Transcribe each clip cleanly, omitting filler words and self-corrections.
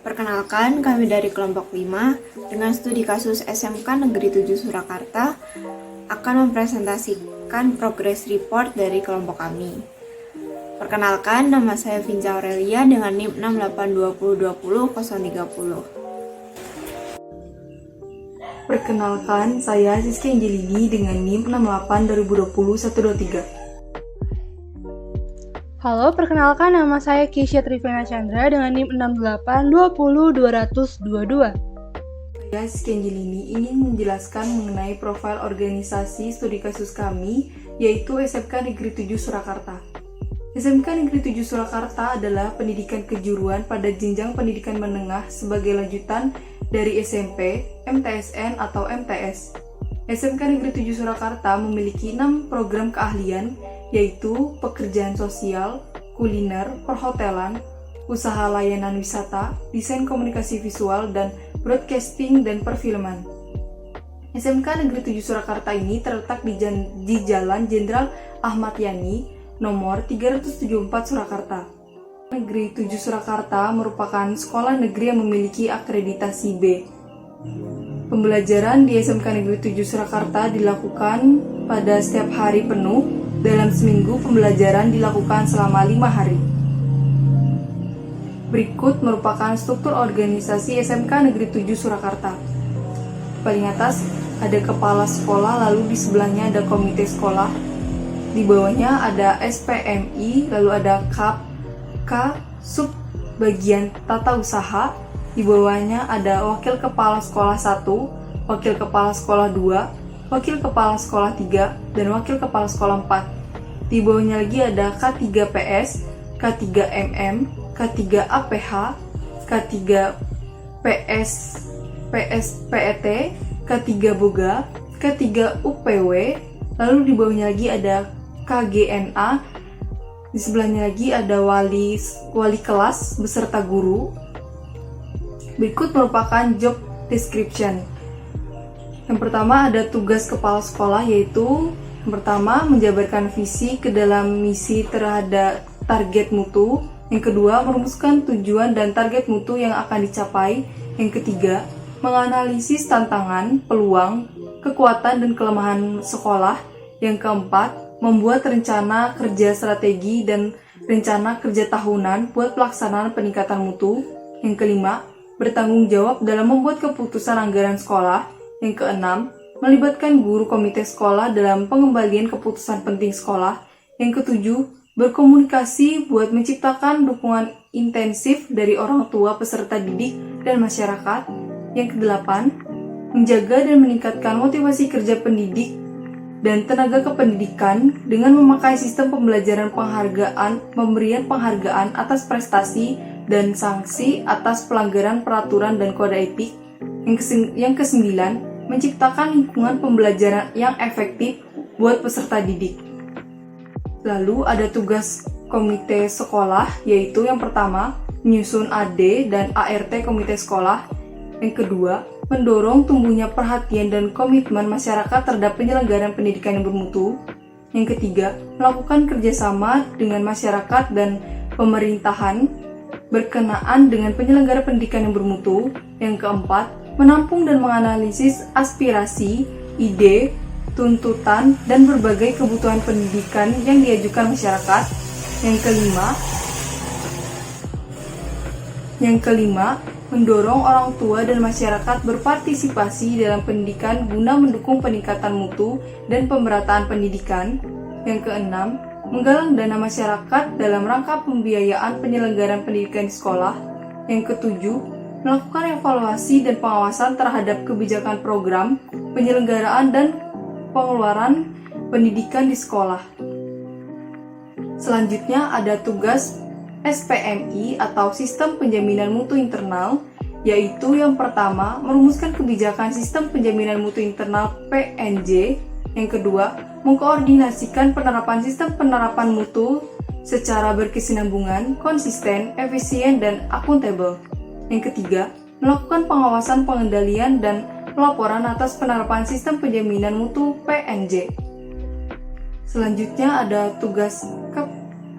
Perkenalkan, kami dari kelompok 5 dengan studi kasus SMK Negeri 7 Surakarta akan mempresentasikan progress report dari kelompok kami. Perkenalkan, nama saya Vinca Aurelia dengan NIM 6820200030. Perkenalkan, saya Siski Angelini dengan NIM 6820200123. Halo, perkenalkan nama saya Keisha Trivena Chandra dengan NIM 6820200222. Saya Siski Angelini ingin menjelaskan mengenai profil organisasi studi kasus kami, yaitu SMK Negeri 7 Surakarta. SMK Negeri 7 Surakarta adalah pendidikan kejuruan pada jenjang pendidikan menengah sebagai lanjutan dari SMP, MTSN atau MTS. SMK Negeri 7 Surakarta memiliki 6 program keahlian, yaitu pekerjaan sosial, kuliner, perhotelan, usaha layanan wisata, desain komunikasi visual, dan broadcasting dan perfilman. SMK Negeri 7 Surakarta ini terletak di Jalan Jenderal Ahmad Yani, nomor 374 Surakarta. Negeri 7 Surakarta merupakan sekolah negeri yang memiliki akreditasi B. Pembelajaran di SMK Negeri 7 Surakarta dilakukan pada setiap hari penuh. Dalam seminggu, pembelajaran dilakukan selama 5 hari. Berikut merupakan struktur organisasi SMK Negeri 7 Surakarta. Paling atas ada kepala sekolah, lalu di sebelahnya ada komite sekolah. Di bawahnya ada SPMI, lalu ada K sub bagian tata usaha. Di bawahnya ada wakil kepala sekolah 1, wakil kepala sekolah 2, wakil kepala sekolah 3, dan wakil kepala sekolah 4. Di bawahnya lagi ada K3PS, K3MM, K3APH, K3PS, PSPET, K3 Boga, K3 UPW, lalu di bawahnya lagi ada KGNA, di sebelahnya lagi ada wali kelas beserta guru. Berikut merupakan job description. Yang pertama ada tugas kepala sekolah, yaitu yang pertama menjabarkan visi ke dalam misi terhadap target mutu. Yang kedua merumuskan tujuan dan target mutu yang akan dicapai. Yang ketiga menganalisis tantangan, peluang, kekuatan dan kelemahan sekolah. Yang keempat membuat rencana kerja strategi dan rencana kerja tahunan buat pelaksanaan peningkatan mutu. Yang kelima bertanggung jawab dalam membuat keputusan anggaran sekolah. Yang keenam, melibatkan guru komite sekolah dalam pengembalian keputusan penting sekolah. Yang ketujuh, berkomunikasi buat menciptakan dukungan intensif dari orang tua, peserta didik, dan masyarakat. Yang kedelapan, menjaga dan meningkatkan motivasi kerja pendidik dan tenaga kependidikan dengan memakai sistem pembelajaran pemberian penghargaan atas prestasi dan sanksi atas pelanggaran peraturan dan kode etik. Yang kesembilan, menciptakan lingkungan pembelajaran yang efektif buat peserta didik. Lalu ada tugas komite sekolah, yaitu yang pertama, menyusun AD dan ART komite sekolah. Yang kedua, mendorong tumbuhnya perhatian dan komitmen masyarakat terhadap penyelenggaraan pendidikan yang bermutu. Yang ketiga, melakukan kerjasama dengan masyarakat dan pemerintahan berkenaan dengan penyelenggara pendidikan yang bermutu. Yang keempat, menampung dan menganalisis aspirasi, ide, tuntutan, dan berbagai kebutuhan pendidikan yang diajukan masyarakat. Yang kelima, mendorong orang tua dan masyarakat berpartisipasi dalam pendidikan guna mendukung peningkatan mutu dan pemerataan pendidikan. Yang keenam, menggalang dana masyarakat dalam rangka pembiayaan penyelenggaraan pendidikan di sekolah. Yang ketujuh, melakukan evaluasi dan pengawasan terhadap kebijakan program, penyelenggaraan, dan pengeluaran pendidikan di sekolah. Selanjutnya ada tugas SPMI atau Sistem Penjaminan Mutu Internal, yaitu yang pertama, merumuskan kebijakan Sistem Penjaminan Mutu Internal PNJ. Yang kedua, mengkoordinasikan penerapan sistem penerapan mutu secara berkesinambungan, konsisten, efisien, dan akuntabel. Yang ketiga, melakukan pengawasan pengendalian dan pelaporan atas penerapan sistem penjaminan mutu PNJ. Selanjutnya ada tugas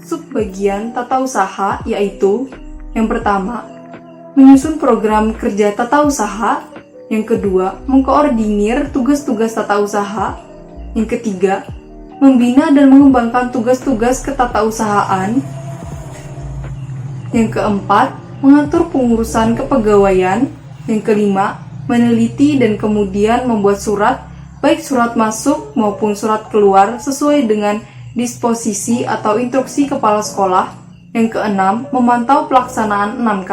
subbagian tata usaha, yaitu yang pertama, menyusun program kerja tata usaha. Yang kedua, mengkoordinir tugas-tugas tata usaha. Yang ketiga, membina dan mengembangkan tugas-tugas ketatausahaan. Yang keempat, mengatur pengurusan kepegawaian. Yang kelima, meneliti dan kemudian membuat surat, baik surat masuk maupun surat keluar sesuai dengan disposisi atau instruksi kepala sekolah. Yang keenam, memantau pelaksanaan 6K.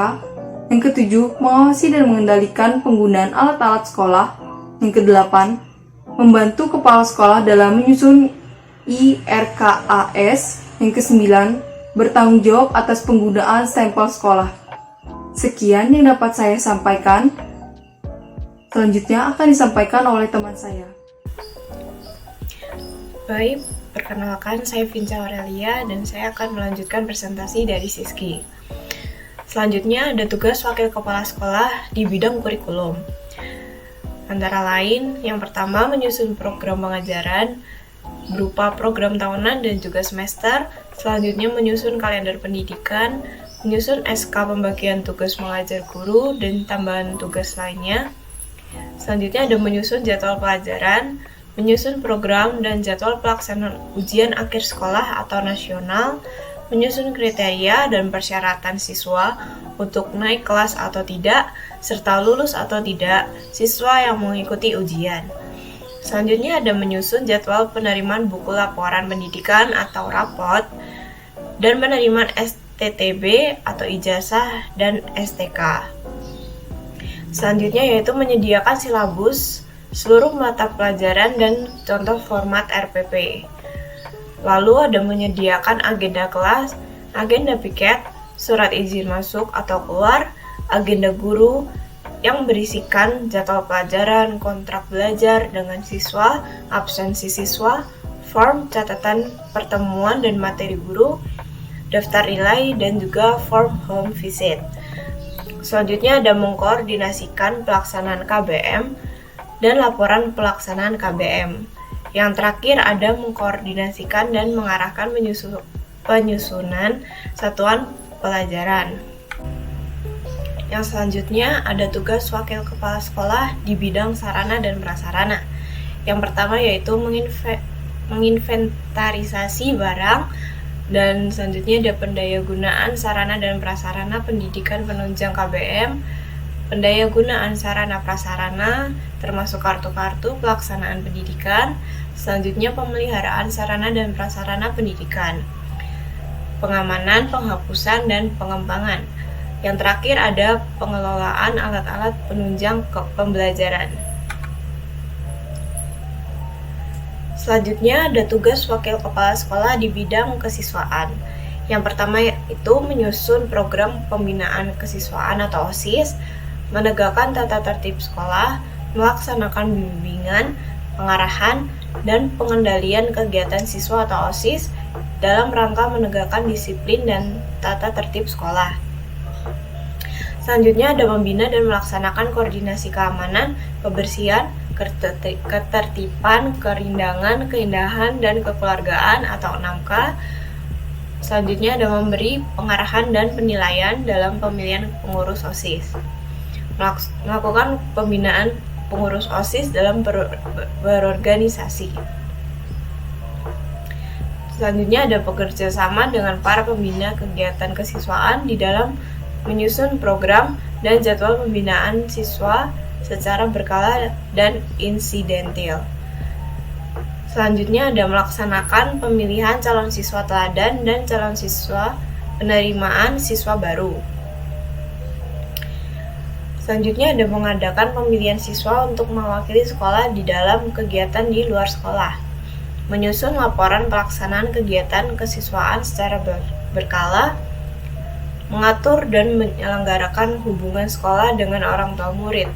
Yang ketujuh, mengawasi dan mengendalikan penggunaan alat-alat sekolah. Yang kedelapan, membantu kepala sekolah dalam menyusun IRKAS. Yang kesembilan, bertanggung jawab atas penggunaan stempel sekolah. Sekian yang dapat saya sampaikan. Selanjutnya akan disampaikan oleh teman saya. Baik, perkenalkan saya Vinca Aurelia dan saya akan melanjutkan presentasi dari Siski. Selanjutnya ada tugas wakil kepala sekolah di bidang kurikulum. Antara lain, yang pertama menyusun program pengajaran berupa program tahunan dan juga semester. Selanjutnya menyusun kalender pendidikan, menyusun SK pembagian tugas mengajar guru dan tambahan tugas lainnya. Selanjutnya ada menyusun jadwal pelajaran, menyusun program dan jadwal pelaksanaan ujian akhir sekolah atau nasional, menyusun kriteria dan persyaratan siswa untuk naik kelas atau tidak, serta lulus atau tidak siswa yang mengikuti ujian. Selanjutnya ada menyusun jadwal penerimaan buku laporan pendidikan atau rapot, dan penerimaan STTB atau ijazah dan STK. Selanjutnya yaitu menyediakan silabus, seluruh mata pelajaran, dan contoh format RPP. Lalu ada menyediakan agenda kelas, agenda piket, surat izin masuk atau keluar, agenda guru yang berisikan jadwal pelajaran, kontrak belajar dengan siswa, absensi siswa, form catatan pertemuan dan materi guru, daftar nilai, dan juga form home visit. Selanjutnya ada mengkoordinasikan pelaksanaan KBM dan laporan pelaksanaan KBM. Yang terakhir ada mengkoordinasikan dan mengarahkan penyusunan satuan pelajaran. Yang selanjutnya ada tugas wakil kepala sekolah di bidang sarana dan prasarana. Yang pertama yaitu menginventarisasi barang, dan selanjutnya ada pendayagunaan sarana dan prasarana pendidikan penunjang KBM, pendayagunaan sarana prasarana termasuk kartu-kartu pelaksanaan pendidikan, selanjutnya pemeliharaan sarana dan prasarana pendidikan, pengamanan, penghapusan, dan pengembangan. Yang terakhir ada pengelolaan alat-alat penunjang pembelajaran. Selanjutnya ada tugas wakil kepala sekolah di bidang kesiswaan. Yang pertama itu menyusun program pembinaan kesiswaan atau OSIS, menegakkan tata tertib sekolah, melaksanakan bimbingan, pengarahan, dan pengendalian kegiatan siswa atau OSIS dalam rangka menegakkan disiplin dan tata tertib sekolah. Selanjutnya ada membina dan melaksanakan koordinasi keamanan, kebersihan, ketertiban, kerindangan, keindahan, dan kekeluargaan atau 6K. Selanjutnya ada memberi pengarahan dan penilaian dalam pemilihan pengurus OSIS. Melakukan pembinaan pengurus OSIS dalam berorganisasi. Selanjutnya ada bekerja sama dengan para pembina kegiatan kesiswaan di dalam menyusun program dan jadwal pembinaan siswa secara berkala dan insidentil. Selanjutnya ada melaksanakan pemilihan calon siswa teladan dan calon siswa penerimaan siswa baru. Selanjutnya ada mengadakan pemilihan siswa untuk mewakili sekolah di dalam kegiatan di luar sekolah. Menyusun laporan pelaksanaan kegiatan kesiswaan secara berkala, mengatur dan menyelenggarakan hubungan sekolah dengan orang tua murid.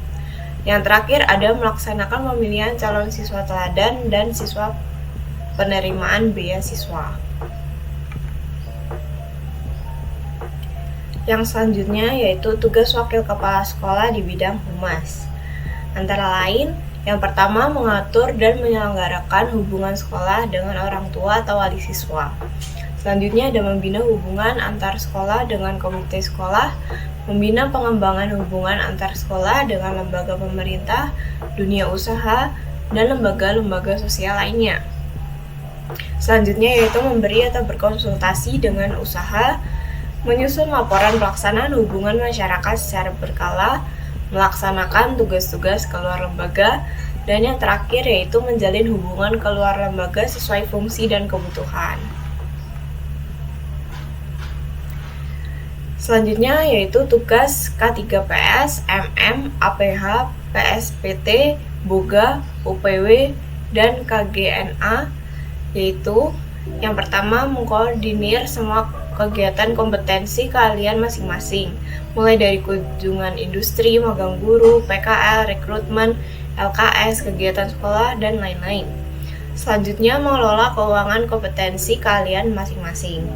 Yang terakhir ada melaksanakan pemilihan calon siswa teladan dan siswa penerimaan beasiswa. Yang selanjutnya yaitu tugas wakil kepala sekolah di bidang humas. Antara lain, Yang pertama, mengatur dan menyelenggarakan hubungan sekolah dengan orang tua atau wali siswa. Selanjutnya ada membina hubungan antar sekolah dengan komite sekolah, membina pengembangan hubungan antar sekolah dengan lembaga pemerintah, dunia usaha, dan lembaga-lembaga sosial lainnya. Selanjutnya yaitu memberi atau berkonsultasi dengan usaha, menyusun laporan pelaksanaan hubungan masyarakat secara berkala, melaksanakan tugas-tugas keluar lembaga, dan yang terakhir yaitu menjalin hubungan keluar lembaga sesuai fungsi dan kebutuhan. Selanjutnya yaitu tugas K3PS, MM, APH, PSPT, BOGA, UPW, dan KGNA, yaitu yang pertama mengkoordinir semua kegiatan kompetensi kalian masing-masing, mulai dari kunjungan industri, magang guru, PKL, rekrutmen, LKS, kegiatan sekolah, dan lain-lain. Selanjutnya mengelola keuangan kompetensi kalian masing-masing.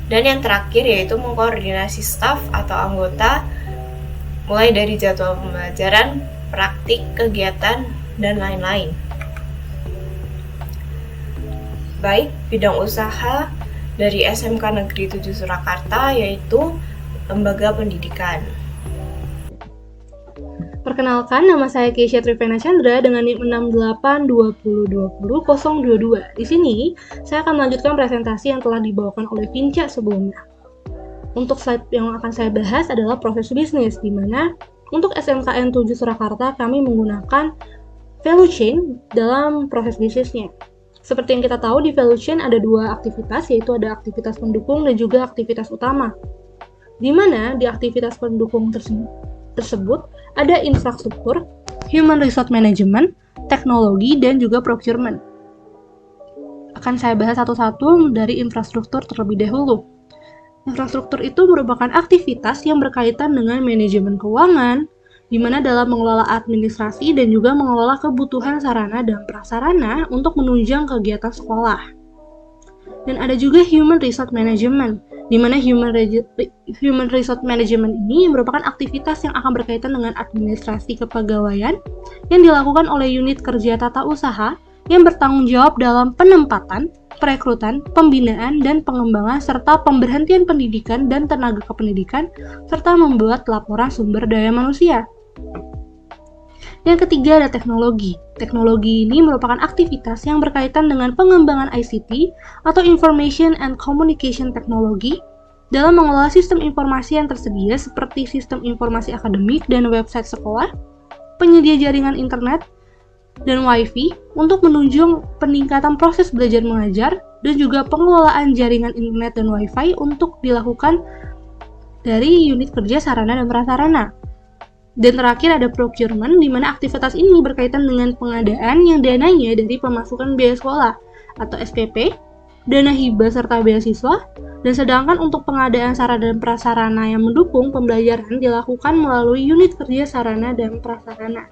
Dan yang terakhir yaitu mengkoordinasi staf atau anggota, mulai dari jadwal pembelajaran, praktik, kegiatan, dan lain-lain. Baik, bidang usaha dari SMK Negeri 7 Surakarta yaitu lembaga pendidikan. Perkenalkan, nama saya Keisha Trivena Chandra dengan NIM 6820202022. Di sini, saya akan melanjutkan presentasi yang telah dibawakan oleh Vinca sebelumnya. Untuk slide yang akan saya bahas adalah proses bisnis, di mana untuk SMKN 7 Surakarta kami menggunakan value chain dalam proses bisnisnya. Seperti yang kita tahu, di value chain ada dua aktivitas, yaitu ada aktivitas pendukung dan juga aktivitas utama. Di mana di aktivitas pendukung tersebut ada infrastruktur, human resource management, teknologi, dan juga procurement. Akan saya bahas satu-satu dari infrastruktur terlebih dahulu. Infrastruktur itu merupakan aktivitas yang berkaitan dengan manajemen keuangan, di mana dalam mengelola administrasi dan juga mengelola kebutuhan sarana dan prasarana untuk menunjang kegiatan sekolah. Dan ada juga human resource management, di mana human resource management ini merupakan aktivitas yang akan berkaitan dengan administrasi kepegawaian yang dilakukan oleh unit kerja tata usaha yang bertanggung jawab dalam penempatan, perekrutan, pembinaan, dan pengembangan serta pemberhentian pendidikan dan tenaga kependidikan serta membuat laporan sumber daya manusia. Yang ketiga ada teknologi. Teknologi ini merupakan aktivitas yang berkaitan dengan pengembangan ICT atau Information and Communication Technology dalam mengelola sistem informasi yang tersedia seperti sistem informasi akademik dan website sekolah, penyedia jaringan internet, dan Wi-Fi untuk menunjang peningkatan proses belajar mengajar dan juga pengelolaan jaringan internet dan Wi-Fi untuk dilakukan dari unit kerja sarana dan prasarana. Dan terakhir ada procurement, di mana aktivitas ini berkaitan dengan pengadaan yang dananya dari pemasukan biaya sekolah atau SPP, dana hibah serta beasiswa, dan sedangkan untuk pengadaan sarana dan prasarana yang mendukung pembelajaran dilakukan melalui unit kerja sarana dan prasarana.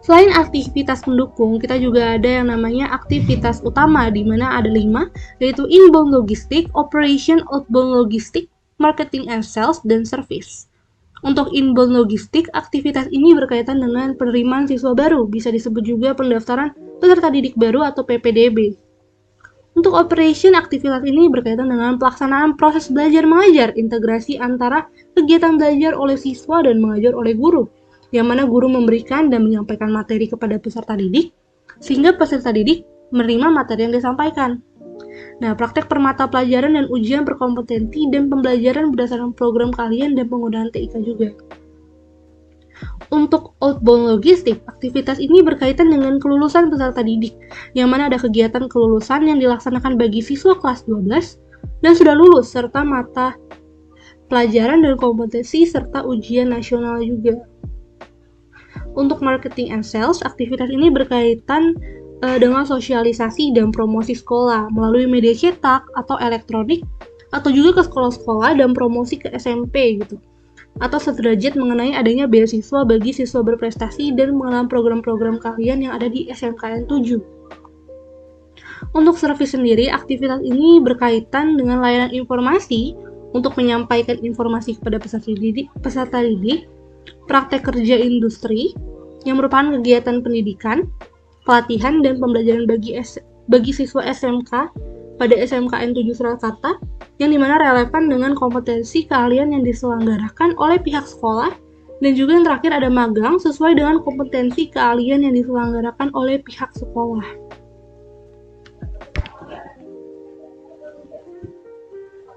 Selain aktivitas pendukung, kita juga ada yang namanya aktivitas utama, di mana ada 5, yaitu inbound logistik, operation outbound logistik, marketing and sales, dan service. Untuk inbound logistik, aktivitas ini berkaitan dengan penerimaan siswa baru, bisa disebut juga pendaftaran peserta didik baru atau PPDB. Untuk operation, aktivitas ini berkaitan dengan pelaksanaan proses belajar mengajar, integrasi antara kegiatan belajar oleh siswa dan mengajar oleh guru, yang mana guru memberikan dan menyampaikan materi kepada peserta didik, sehingga peserta didik menerima materi yang disampaikan. Nah, praktek permata pelajaran dan ujian berkompetensi dan pembelajaran berdasarkan program kalian dan penggunaan TIK juga. Untuk outbound logistik, aktivitas ini berkaitan dengan kelulusan peserta didik, yang mana ada kegiatan kelulusan yang dilaksanakan bagi siswa kelas 12 dan sudah lulus, serta mata pelajaran dan kompetensi, serta ujian nasional juga. Untuk marketing and sales, aktivitas ini berkaitan dengan sosialisasi dan promosi sekolah melalui media cetak atau elektronik, atau juga ke sekolah-sekolah dan promosi ke SMP gitu. Atau sederajat mengenai adanya beasiswa bagi siswa berprestasi dan mengenal program-program kalian yang ada di SMKN 7. Untuk servis sendiri, aktivitas ini berkaitan dengan layanan informasi untuk menyampaikan informasi kepada peserta didik, praktek kerja industri, yang merupakan kegiatan pendidikan, pelatihan, dan pembelajaran bagi siswa SMK pada SMKN 7 Surakarta, yang dimana relevan dengan kompetensi keahlian yang diselenggarakan oleh pihak sekolah, dan juga yang terakhir ada magang sesuai dengan kompetensi keahlian yang diselenggarakan oleh pihak sekolah.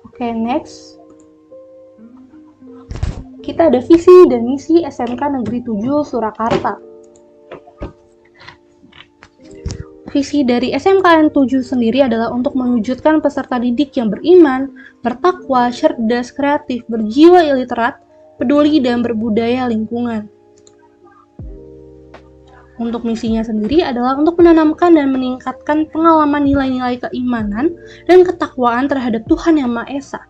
Oke, next. Kita ada visi dan misi SMK Negeri 7 Surakarta. Visi dari SMKN 7 sendiri adalah untuk mewujudkan peserta didik yang beriman, bertakwa, cerdas, kreatif, berjiwa iliterat, peduli, dan berbudaya lingkungan. Untuk misinya sendiri adalah untuk menanamkan dan meningkatkan pengalaman nilai-nilai keimanan dan ketakwaan terhadap Tuhan Yang Maha Esa.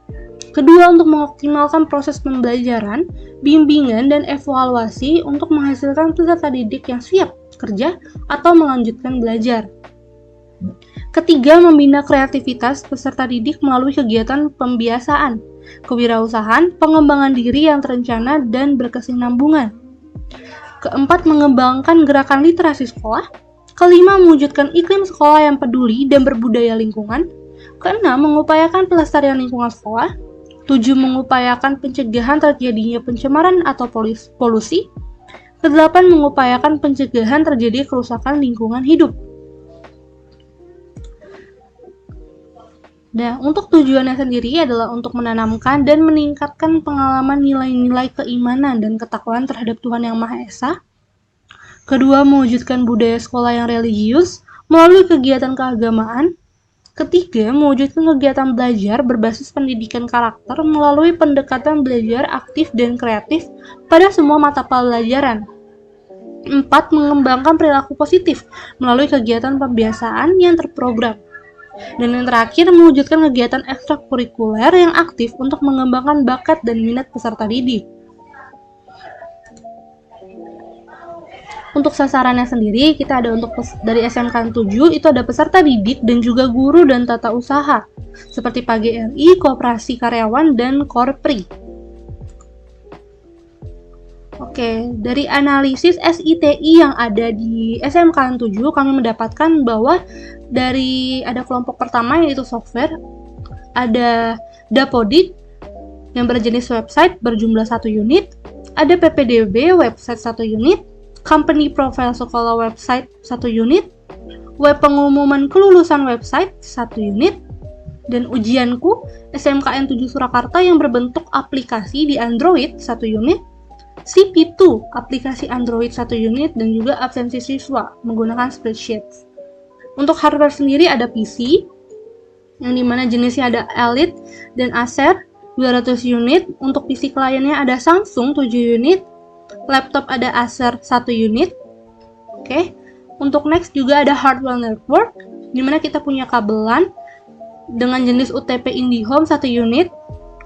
Kedua, untuk mengoptimalkan proses pembelajaran, bimbingan, dan evaluasi untuk menghasilkan peserta didik yang siap kerja atau melanjutkan belajar. Ketiga, membina kreativitas peserta didik melalui kegiatan pembiasaan, kewirausahaan, pengembangan diri yang terencana dan berkesinambungan. Keempat, mengembangkan gerakan literasi sekolah. Kelima, mewujudkan iklim sekolah yang peduli dan berbudaya lingkungan. Keenam, mengupayakan pelestarian lingkungan sekolah. 7, mengupayakan pencegahan terjadinya pencemaran atau polusi. Kedelapan, mengupayakan pencegahan terjadi kerusakan lingkungan hidup. Nah, untuk tujuannya sendiri adalah untuk menanamkan dan meningkatkan pengalaman nilai-nilai keimanan dan ketakwaan terhadap Tuhan Yang Maha Esa. Kedua, mewujudkan budaya sekolah yang religius melalui kegiatan keagamaan. Ketiga, mewujudkan kegiatan belajar berbasis pendidikan karakter melalui pendekatan belajar aktif dan kreatif pada semua mata pelajaran. 4, mengembangkan perilaku positif melalui kegiatan pembiasaan yang terprogram. Dan yang terakhir, mewujudkan kegiatan ekstrakurikuler yang aktif untuk mengembangkan bakat dan minat peserta didik. Untuk sasarannya sendiri, kita ada untuk dari SMK 7 itu ada peserta didik dan juga guru dan tata usaha seperti PGRI, Koperasi Karyawan, dan Korpri. Oke, dari analisis SITI yang ada di SMK 7, kami mendapatkan bahwa dari ada kelompok pertama yaitu software, ada Dapodik yang berjenis website berjumlah 1 unit, ada PPDB website 1 unit, Company Profile Sekolah website 1 unit, web pengumuman kelulusan website 1 unit, dan ujianku SMKN 7 Surakarta yang berbentuk aplikasi di Android 1 unit, CP2 aplikasi Android 1 unit, dan juga absensi siswa menggunakan spreadsheet. Untuk hardware sendiri ada PC yang dimana jenisnya ada Elite dan Acer 200 unit. Untuk PC kliennya ada Samsung 7 unit, laptop ada Acer 1 unit. Oke. Untuk next juga ada hardware network, dimana kita punya kabelan dengan jenis UTP IndiHome 1 unit,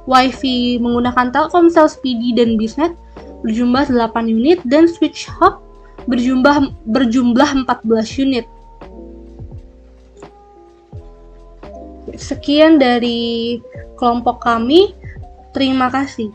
WiFi menggunakan Telkomsel Speedy dan Biznet berjumlah 8 unit, dan switch hub berjumlah 14 unit. Sekian dari kelompok kami. Terima kasih.